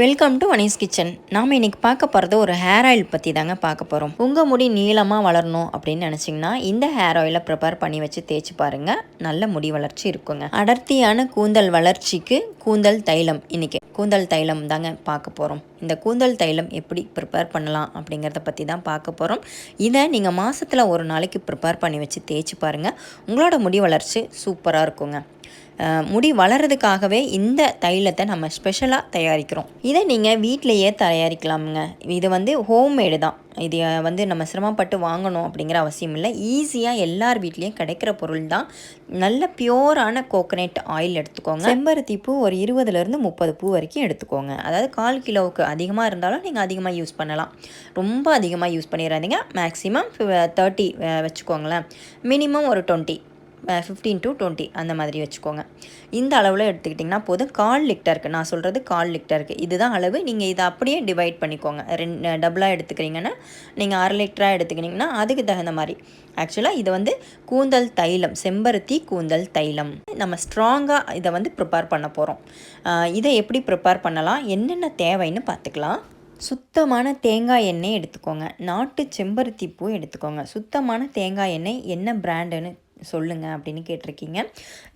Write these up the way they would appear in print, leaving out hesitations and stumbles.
Welcome to Anees kitchen. நாம் இன்றைக்கி பார்க்க போகிறது ஒரு ஹேர் ஆயில் பற்றி தாங்க பார்க்க போகிறோம். உங்கள் முடி நீளமாக வளரணும் அப்படின்னு நினச்சிங்கன்னா இந்த ஹேர் ஆயிலை ப்ரிப்பேர் பண்ணி வச்சு தேய்ச்சி பாருங்கள். நல்ல முடி வளர்ச்சி இருக்குங்க. அடர்த்தியான கூந்தல் வளர்ச்சிக்கு கூந்தல் தைலம். இன்றைக்கி கூந்தல் தைலம் தாங்க பார்க்க போகிறோம். இந்த கூந்தல் தைலம் எப்படி ப்ரிப்பேர் பண்ணலாம் அப்படிங்கிறத பற்றி தான் பார்க்க போகிறோம். இதை நீங்கள் மாதத்தில் ஒரு நாளைக்கு ப்ரிப்பேர் பண்ணி வச்சு தேய்ச்சி பாருங்கள். உங்களோட முடி வளர்ச்சி சூப்பராக இருக்குங்க. முடி வளர்கிறதுக்காகவே இந்த தைலத்தை நம்ம ஸ்பெஷலாக தயாரிக்கிறோம். இதை நீங்கள் வீட்டிலையே தயாரிக்கலாமுங்க. இது ஹோம்மேடு தான். இது நம்ம சிரமப்பட்டு வாங்கணும் அப்படிங்கிற அவசியம் இல்லை. ஈஸியாக எல்லார் வீட்லேயும் கிடைக்கிற பொருள் தான். நல்ல பியோரான கோகனட் ஆயில் எடுத்துக்கோங்க. செம்பருத்தி பூ ஒரு 20லேருந்து 30 பூ வரைக்கும் எடுத்துக்கோங்க. அதாவது 1/4 கிலோவுக்கு அதிகமாக இருந்தாலும் நீங்கள் அதிகமாக யூஸ் பண்ணலாம். ரொம்ப அதிகமாக யூஸ் பண்ணிடாதீங்க. மேக்ஸிமம் 30 வச்சுக்கோங்களேன். மினிமம் ஒரு 15 to 20 அந்த மாதிரி வச்சுக்கோங்க. இந்த அளவில் எடுத்துக்கிட்டிங்கன்னா போதும். 1/4 லிட்டருக்கு, நான் சொல்கிறது 1/4 லிட்டருக்கு இதுதான் அளவு. நீங்கள் இதை அப்படியே டிவைட் பண்ணிக்கோங்க. டபுளாக எடுத்துக்கிறீங்கன்னா நீங்கள் 1/2 லிட்டராக எடுத்துக்கிட்டிங்கன்னா அதுக்கு தகுந்த மாதிரி. ஆக்சுவலாக இது கூந்தல் தைலம், செம்பருத்தி கூந்தல் தைலம். நம்ம ஸ்ட்ராங்காக இதை ப்ரிப்பேர் பண்ண போகிறோம். இதை எப்படி ப்ரிப்பேர் பண்ணலாம், என்னென்ன தேவைன்னு பார்த்துக்கலாம். சுத்தமான தேங்காய் எண்ணெய் எடுத்துக்கோங்க. நாட்டு செம்பருத்தி பூ எடுத்துக்கோங்க. சுத்தமான தேங்காய் எண்ணெய் என்ன பிராண்டுன்னு சொல்லுங்கள் அப்படின்னு கேட்டிருக்கீங்க.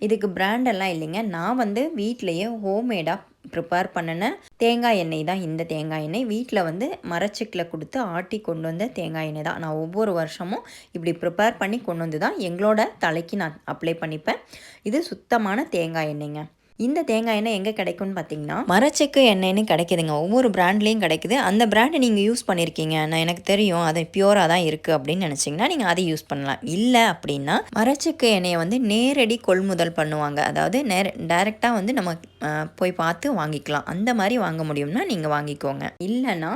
இதுக்கு பிராண்டெல்லாம் இல்லைங்க. நான் வீட்டிலையே ஹோம்மேடாக ப்ரிப்பேர் பண்ணின தேங்காய் எண்ணெய் தான் இந்த தேங்காய் எண்ணெய். வீட்டில் மரச்செக்கில் கொடுத்து ஆட்டி கொண்டு வந்த தேங்காய் எண்ணெய் தான். நான் ஒவ்வொரு வருஷமும் இப்படி ப்ரிப்பேர் பண்ணி கொண்டு வந்து தான் எங்களோட தலைக்கு நான் அப்ளை பண்ணிப்பேன். இது சுத்தமான தேங்காய் எண்ணெய்ங்க. இந்த தேங்காய் எண்ணெய் எங்கே கிடைக்கும்னு பார்த்தீங்கன்னா மரச்செக்கு எண்ணெய்னு கிடைக்குதுங்க. ஒவ்வொரு பிராண்ட்லேயும் கிடைக்குது. அந்த பிராண்டை நீங்கள் யூஸ் பண்ணியிருக்கீங்க, நான் எனக்கு தெரியும் அது பியூராக தான் இருக்குது அப்படின்னு நினச்சிங்கன்னா நீங்கள் அதை யூஸ் பண்ணலாம். இல்லை அப்படின்னா மரச்செக்கு எண்ணெயை நேரடி கொள்முதல் பண்ணுவாங்க. அதாவது டைரெக்டாக நம்ம போய் பார்த்து வாங்கிக்கலாம். அந்த மாதிரி வாங்க முடியும்னா நீங்கள் வாங்கிக்கோங்க. இல்லைன்னா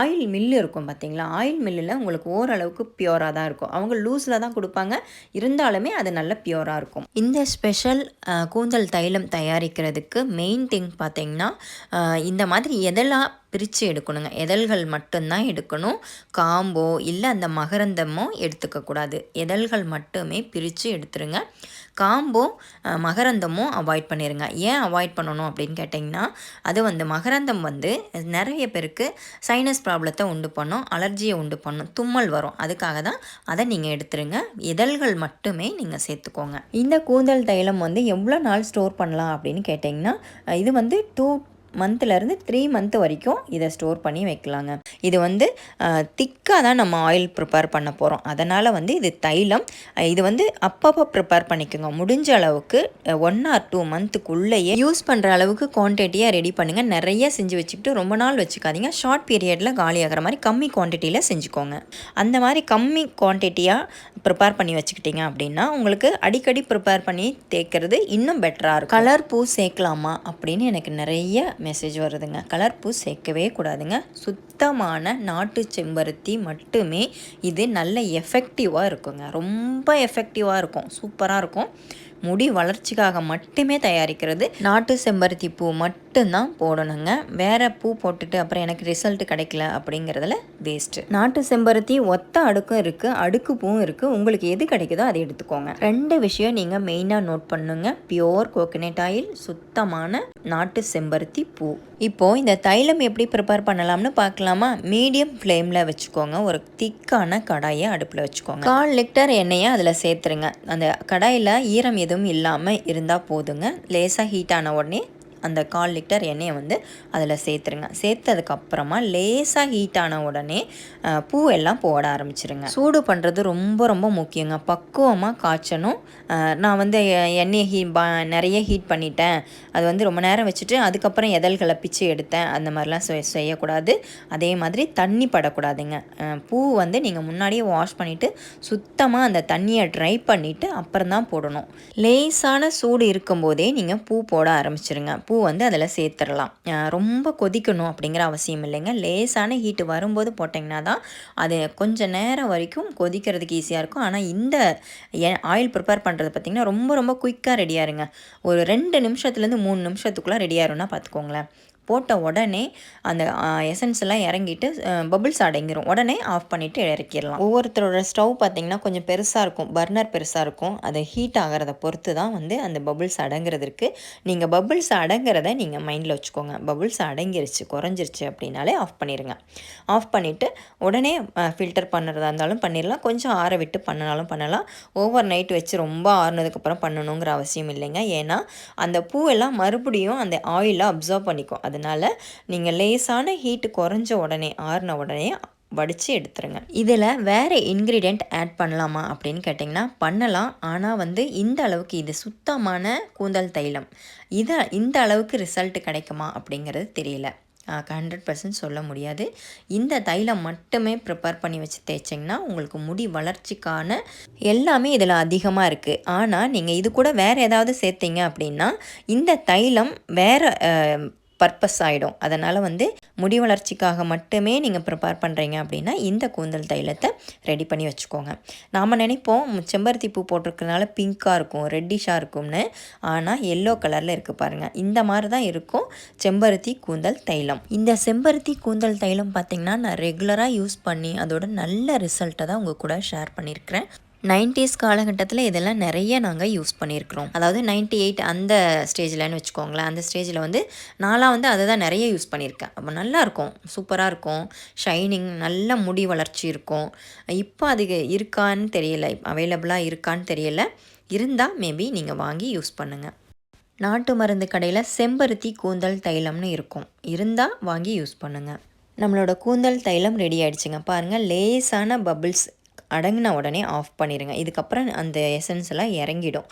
ஆயில் மில்லு இருக்கும் பார்த்தீங்களா, ஆயில் மில்லில் உங்களுக்கு ஓரளவுக்கு பியூராக தான் இருக்கும். அவங்க லூஸில் தான் கொடுப்பாங்க, இருந்தாலுமே அது நல்ல பியூராக இருக்கும். இந்த ஸ்பெஷல் கூந்தல் தைலம் தயாரிக்கிறதுக்கு மெயின் திங் பார்த்தீங்கன்னா இந்த மாதிரி எதெல்லாம் பிரித்து எடுக்கணுங்க. எதழ்கள் மட்டும்தான் எடுக்கணும். காம்போ இல்லை அந்த மகரந்தமோ எடுத்துக்கக்கூடாது. எதழ்கள் மட்டுமே பிரித்து எடுத்துருங்க. காம்போ மகரந்தமும் அவாய்ட் பண்ணிடுங்க. ஏன் அவாய்ட் பண்ணணும் அப்படின்னு கேட்டிங்கன்னா அது மகரந்தம் நிறைய பேருக்கு சைனஸ் ப்ராப்ளத்தை உண்டு பண்ணும், அலர்ஜியை உண்டு பண்ணும், தும்மல் வரும். அதுக்காக தான் அதை நீங்கள் எடுத்துருங்க. இதழ்கள் மட்டுமே நீங்கள் சேர்த்துக்கோங்க. இந்த கூந்தல் தைலம் எவ்வளோ நாள் ஸ்டோர் பண்ணலாம் அப்படின்னு கேட்டிங்கன்னா இது 2 மந்த்லேருந்து 3 மந்த் வரைக்கும் இதை ஸ்டோர் பண்ணி வைக்கலாங்க. இது திக்காக தான் நம்ம ஆயில் ப்ரிப்பேர் பண்ண போகிறோம். அதனால் இது தைலம். இது அப்பப்போ ப்ரிப்பேர் பண்ணிக்கோங்க. முடிஞ்ச அளவுக்கு 1 or 2 மந்த்துக்குள்ளேயே யூஸ் பண்ணுற அளவுக்கு குவான்டிட்டியாக ரெடி பண்ணுங்கள். நிறைய செஞ்சு வச்சுக்கிட்டு ரொம்ப நாள் வச்சுக்காதீங்க. ஷார்ட் பீரியடில் காலியாகிற மாதிரி கம்மி குவான்டிட்டியில் செஞ்சுக்கோங்க. அந்த மாதிரி கம்மி குவான்டிட்டியாக ப்ரிப்பேர் பண்ணி வச்சுக்கிட்டிங்க அப்படின்னா உங்களுக்கு அடிக்கடி ப்ரிப்பேர் பண்ணி தேய்க்கிறது இன்னும் பெட்டராக இருக்கும். கலர் பூ சேர்க்கலாமா அப்படின்னு எனக்கு நிறைய மெசேஜ் வருதுங்க. கலர் பூ சேர்க்கவே கூடாதுங்க. சுத்தமான நாட்டு செம்பருத்தி மட்டுமே இது நல்ல எஃபெக்டிவாக இருக்குங்க. ரொம்ப எஃபெக்டிவாக இருக்கும், சூப்பராக இருக்கும். முடி வளர்ச்சிக்காக மட்டுமே தயாரிக்கிறது. நாட்டு செம்பருத்தி பூ மட்டும்தான் போடணுங்க. வேறு பூ போட்டுட்டு அப்புறம் எனக்கு ரிசல்ட் கிடைக்கல அப்படிங்கிறதுல வேஸ்ட்டு. நாட்டு செம்பருத்தி ஒத்த அடுக்கும் இருக்குது, அடுக்கு பூவும் இருக்குது. உங்களுக்கு எது கிடைக்குதோ அதை எடுத்துக்கோங்க. 2 விஷயம் நீங்கள் மெயினாக நோட் பண்ணுங்க. பியோர் கோகனட் ஆயில், சுத்தமான நாட்டு செம்பருத்தி பூ. இப்போது இந்த தைலம் எப்படி ப்ரிப்பேர் பண்ணலாம்னு பார்க்கலாமா? மீடியம் ஃப்ளேமில் வச்சுக்கோங்க. ஒரு திக்கான கடாயை அடுப்பில் வச்சுக்கோங்க. 1/4 லிட்டர் எண்ணெயை அதில் சேர்த்துருங்க. அந்த கடாயில் ஈரம் எதுவும் இல்லாமல் இருந்தால் போதுங்க. லேசாக ஹீட் ஆன உடனே அந்த 1/4 லிட்டர் எண்ணெயை அதில் சேர்த்துருங்க. சேர்த்ததுக்கப்புறமா லேசாக ஹீட் ஆன உடனே பூ எல்லாம் போட ஆரம்பிச்சிருங்க. சூடு பண்ணுறது ரொம்ப ரொம்ப முக்கியங்க. பக்குவமாக காய்ச்சணும். நான் எண்ணெயை நிறைய ஹீட் பண்ணிட்டேன், அது ரொம்ப நேரம் வச்சுட்டு அதுக்கப்புறம் எதழ்களை பிச்சு எடுத்தேன், அந்த மாதிரிலாம் செய்யக்கூடாது. அதே மாதிரி தண்ணி படக்கூடாதுங்க. பூ நீங்கள் முன்னாடியே வாஷ் பண்ணிவிட்டு சுத்தமாக அந்த தண்ணியை ட்ரை பண்ணிவிட்டு அப்புறம் தான் போடணும். லேசான சூடு இருக்கும்போதே நீங்கள் பூ போட ஆரம்பிச்சிருங்க. பூ அதில் சேர்த்துடலாம். ரொம்ப கொதிக்கணும் அப்படிங்கிற அவசியம் இல்லைங்க. லேசான ஹீட்டு வரும்போது போட்டிங்கன்னா தான் அது கொஞ்சம் நேரம் வரைக்கும் கொதிக்கிறதுக்கு ஈஸியாக இருக்கும். ஆனால் இந்த ஆயில் ப்ரிப்பேர் பண்ணுறது பார்த்திங்கன்னா ரொம்ப ரொம்ப குயிக்காக ரெடியாருங்க. ஒரு 2 நிமிஷத்துலேருந்து 3 நிமிஷத்துக்குள்ளே ரெடியாருன்னா பார்த்துக்கோங்களேன். போட்ட உடனே அந்த எசன்ஸ் எல்லாம் இறங்கிட்டு பபிள்ஸ் அடங்கிடும். உடனே ஆஃப் பண்ணிவிட்டு இறக்கிடலாம். ஒவ்வொருத்தரோட ஸ்டவ் பார்த்திங்கன்னா கொஞ்சம் பெருசாக இருக்கும், பர்னர் பெருசாக இருக்கும். அது ஹீட் ஆகிறத பொறுத்து தான் வந்து அந்த பபிள்ஸ் அடங்குறது இருக்குது. நீங்கள் பபிள்ஸ் அடங்குறத நீங்கள் மைண்டில் வச்சுக்கோங்க. பபிள்ஸ் அடங்கிருச்சு குறைஞ்சிருச்சு அப்படின்னாலே ஆஃப் பண்ணிடுங்க. ஆஃப் பண்ணிவிட்டு உடனே ஃபில்டர் பண்ணுறதா இருந்தாலும் பண்ணிடலாம், கொஞ்சம் ஆற விட்டு பண்ணினாலும் பண்ணலாம். ஓவர் நைட் வச்சு ரொம்ப ஆறுனதுக்கப்புறம் பண்ணணுங்கிற அவசியம் இல்லைங்க. ஏன்னா அந்த பூவெல்லாம் மறுபடியும் அந்த ஆயிலை அப்சர்வ் பண்ணிக்கும். அதனால் நீங்கள் லேசான ஹீட்டு குறைஞ்ச உடனே ஆறின உடனே வடித்து எடுத்துருங்க. இதில் வேறு இன்க்ரீடியண்ட் ஆட் பண்ணலாமா அப்படின்னு கேட்டிங்கன்னா பண்ணலாம். ஆனால் வந்து இந்த அளவுக்கு இது சுத்தமான கூந்தல் தைலம், இந்த அளவுக்கு ரிசல்ட் கிடைக்குமா அப்படிங்கிறது தெரியல. 100% சொல்ல முடியாது. இந்த தைலம் மட்டுமே ப்ரிப்பேர் பண்ணி வச்சு தேய்ச்சிங்கன்னா உங்களுக்கு முடி வளர்ச்சிக்கான எல்லாமே இதில் அதிகமாக இருக்குது. ஆனால் நீங்கள் இது கூட வேறு ஏதாவது சேர்த்திங்க அப்படின்னா இந்த தைலம் வேறு பர்பஸ் ஆகிடும். அதனால் வந்து முடி வளர்ச்சிக்காக மட்டுமே நீங்கள் ப்ரிப்பேர் பண்ணுறீங்க அப்படின்னா இந்த கூந்தல் தைலத்தை ரெடி பண்ணி வச்சுக்கோங்க. நாம் நினைப்போம் செம்பருத்தி பூ போட்டிருக்கனால பிங்க்காக இருக்கும், ரெட்டிஷாக இருக்கும்னு. ஆனால் எல்லோ கலரில் இருக்குது பாருங்கள். இந்த மாதிரி தான் இருக்கும் செம்பருத்தி கூந்தல் தைலம். இந்த செம்பருத்தி கூந்தல் தைலம் பார்த்திங்கன்னா நான் ரெகுலராக யூஸ் பண்ணி அதோட நல்ல ரிசல்ட்டை தான் உங்கள் கூட ஷேர் பண்ணியிருக்கிறேன். 90s காலகட்டத்தில் இதெல்லாம் நிறைய நாங்கள் யூஸ் பண்ணியிருக்கிறோம். அதாவது 98 அந்த ஸ்டேஜில்னு வச்சுக்கோங்களேன். அந்த ஸ்டேஜில் வந்து நான்லாம் வந்து அதை தான் நிறைய யூஸ் பண்ணியிருக்கேன். அப்போ நல்லாயிருக்கும், சூப்பராக இருக்கும், ஷைனிங், நல்ல முடி வளர்ச்சி இருக்கும். இப்போ அது இருக்கான்னு தெரியல, அவைலபிளாக இருக்கான்னு தெரியல. இருந்தால் மேபி நீங்கள் வாங்கி யூஸ் பண்ணுங்கள். நாட்டு மருந்து கடையில் செம்பருத்தி கூந்தல் தைலம்னு இருக்கும், இருந்தால் வாங்கி யூஸ் பண்ணுங்கள். நம்மளோட கூந்தல் தைலம் ரெடி ஆகிடுச்சுங்க. பாருங்கள், லேசான பபிள்ஸ் அடங்கின உடனே ஆஃப் பண்ணிடுங்க. இதுக்கப்புறம் அந்த எசன்ஸ் எல்லாம் இறங்கிடும்.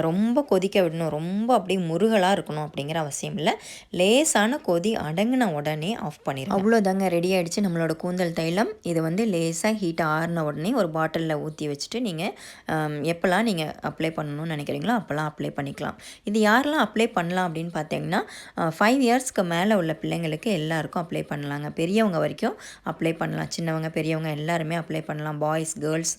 ரொம்ப கொதிக்க விடணும், ரொம்ப அப்படியே முருகலாக இருக்கணும் அப்படிங்கிற அவசியம் இல்லை. லேசான கொதி அடங்கின உடனே ஆஃப் பண்ணிடுங்க. அவ்வளோதாங்க, ரெடி ஆகிடுச்சு நம்மளோட கூந்தல் தைலம். இது வந்து லேசாக ஹீட் ஆறின உடனே ஒரு பாட்டிலில் ஊற்றி வச்சுட்டு நீங்கள் எப்போல்லாம் நீங்கள் அப்ளை பண்ணணும்னு நினைக்கிறீங்களோ அப்போல்லாம் அப்ளை பண்ணிக்கலாம். இது யாரெல்லாம் அப்ளை பண்ணலாம் அப்படின்னு பார்த்தீங்கன்னா 5 இயர்ஸ்க்கு மேலே உள்ள பிள்ளைங்களுக்கு எல்லாருக்கும் அப்ளை பண்ணலாங்க. பெரியவங்க வரைக்கும் அப்ளை பண்ணலாம். சின்னவங்க பெரியவங்க எல்லாருமே அப்ளை பண்ணலாம். பாய்ஸ் கேர்ள்ஸ்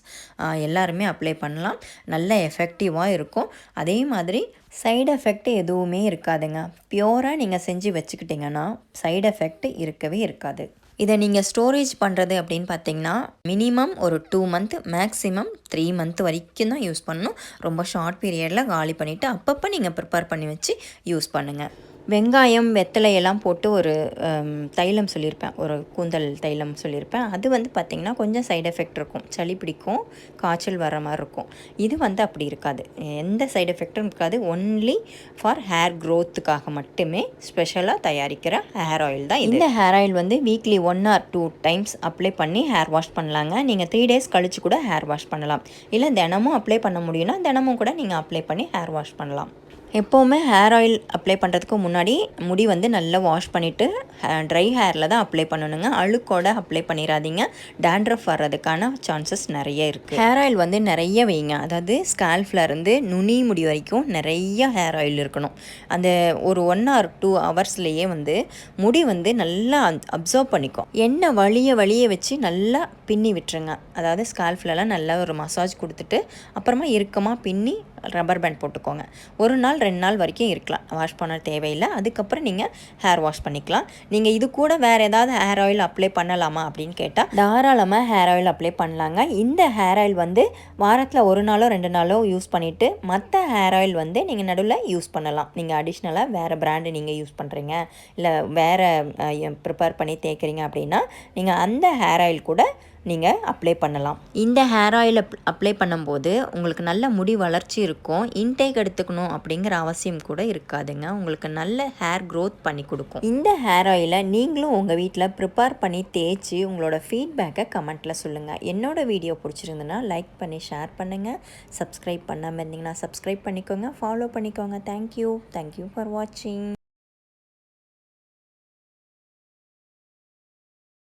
எல்லாருமே அப்ளை பண்ணலாம். நல்ல எஃபெக்டிவாக இருக்கும். அதே மாதிரி சைடு எஃபெக்ட் எதுவுமே இருக்காதுங்க. பியூராக நீங்கள் செஞ்சு வச்சுக்கிட்டிங்கன்னா சைடு எஃபெக்ட் இருக்கவே இருக்காது. இதை நீங்கள் ஸ்டோரேஜ் பண்ணுறது அப்படின்னு பார்த்தீங்கன்னா மினிமம் ஒரு 2 மந்த், மேக்ஸிமம் 3 மந்த் வரைக்கும் தான் யூஸ் பண்ணணும். ரொம்ப ஷார்ட் பீரியடில் காலி பண்ணிவிட்டு அப்பப்போ நீங்கள் ப்ரிப்பேர் பண்ணி வச்சு யூஸ் பண்ணுங்கள். வெங்காயம், வெத்தலையெல்லாம் போட்டு ஒரு தைலம் சொல்லியிருப்பேன், ஒரு கூந்தல் தைலம் சொல்லியிருப்பேன். அது வந்து பார்த்திங்கன்னா கொஞ்சம் சைடு எஃபெக்ட் இருக்கும், சளி பிடிக்கும், காய்ச்சல் வர மாதிரி இருக்கும். இது வந்து அப்படி இருக்காது, எந்த சைடு எஃபெக்டும் இருக்காது. ஒன்லி ஃபார் ஹேர் க்ரோத்துக்காக மட்டுமே ஸ்பெஷலாக தயாரிக்கிற ஹேர் ஆயில் தான். இந்த ஹேர் ஆயில் வந்து வீக்லி 1 or 2 டைம்ஸ் அப்ளை பண்ணி ஹேர் வாஷ் பண்ணலாங்க. நீங்கள் 3 days கழித்து கூட ஹேர் வாஷ் பண்ணலாம். இல்லை தினமும் அப்ளை பண்ண முடியும்னா தினமும் கூட நீங்கள் அப்ளை பண்ணி ஹேர் வாஷ் பண்ணலாம். எப்போவுமே ஹேர் ஆயில் அப்ளை பண்ணுறதுக்கு முன்னாடி முடி வந்து நல்லா வாஷ் பண்ணிவிட்டு ட்ரை ஹேரில் தான் அப்ளை பண்ணணுங்க. அழுக்கோட அப்ளை பண்ணிடாதீங்க, டேண்ட்ரஃப் வர்றதுக்கான சான்சஸ் நிறைய இருக்குது. ஹேர் ஆயில் வந்து நிறைய வைங்க, அதாவது ஸ்கால்ஃப்லேருந்து நுனி முடி வரைக்கும் நிறைய ஹேர் ஆயில் இருக்கணும். அந்த ஒரு 1 or 2 ஹவர்ஸ்லேயே வந்து முடி வந்து நல்லா அப்சர்வ் பண்ணிக்கும். எண்ணெய் வழிய வச்சு நல்லா பின்னி விட்டுருங்க. அதாவது ஸ்கால்ஃப்லலாம் நல்லா ஒரு மசாஜ் கொடுத்துட்டு அப்புறமா இறுக்கமாக பின்னி ரப்பர் பேண்ட் போட்டுக்கோங்க. 1 நாள் 2 நாள் வரைக்கும் இருக்கலாம், வாஷ் பண்ண தேவையில்லை. அதுக்கப்புறம் நீங்கள் ஹேர் வாஷ் பண்ணிக்கலாம். நீங்கள் இது கூட வேறு ஏதாவது ஹேர் ஆயில் அப்ளை பண்ணலாமா அப்படின்னு கேட்டால் தாராளமாக ஹேர் ஆயில் அப்ளை பண்ணலாங்க. இந்த ஹேர் ஆயில் வந்து வாரத்தில் 1 நாளோ 2 நாளோ யூஸ் பண்ணிவிட்டு மற்ற ஹேர் ஆயில் வந்து நீங்கள் நடுவில் யூஸ் பண்ணலாம். நீங்கள் அடிஷ்னலாக வேறு பிராண்டு நீங்கள் யூஸ் பண்ணுறீங்க, இல்லை வேறு ப்ரிப்பேர் பண்ணி தேய்க்கிறீங்க அப்படின்னா நீங்கள் அந்த ஹேர் ஆயில் கூட நீங்கள் அப்ளை பண்ணலாம். இந்த ஹேர் ஆயில் அப்ளை பண்ணும்போது உங்களுக்கு நல்ல முடி வளர்ச்சி இருக்கும். இன்டேக் எடுத்துக்கணும் அப்படிங்கிற அவசியம் கூட இருக்காதுங்க. உங்களுக்கு நல்ல ஹேர் க்ரோத் பண்ணி கொடுக்கும். இந்த ஹேர் ஆயிலை நீங்களும் உங்கள் வீட்டில் ப்ரிப்பேர் பண்ணி தேய்ச்சி உங்களோட ஃபீட்பேக்கை கமெண்ட்டில் சொல்லுங்கள். என்னோடய வீடியோ பிடிச்சிருந்துன்னா லைக் பண்ணி ஷேர் பண்ணுங்கள். சப்ஸ்கிரைப் பண்ணாமல் இருந்தீங்கன்னா சப்ஸ்கிரைப் பண்ணிக்கோங்க, ஃபாலோ பண்ணிக்கோங்க. தேங்க்யூ ஃபார் வாட்சிங்.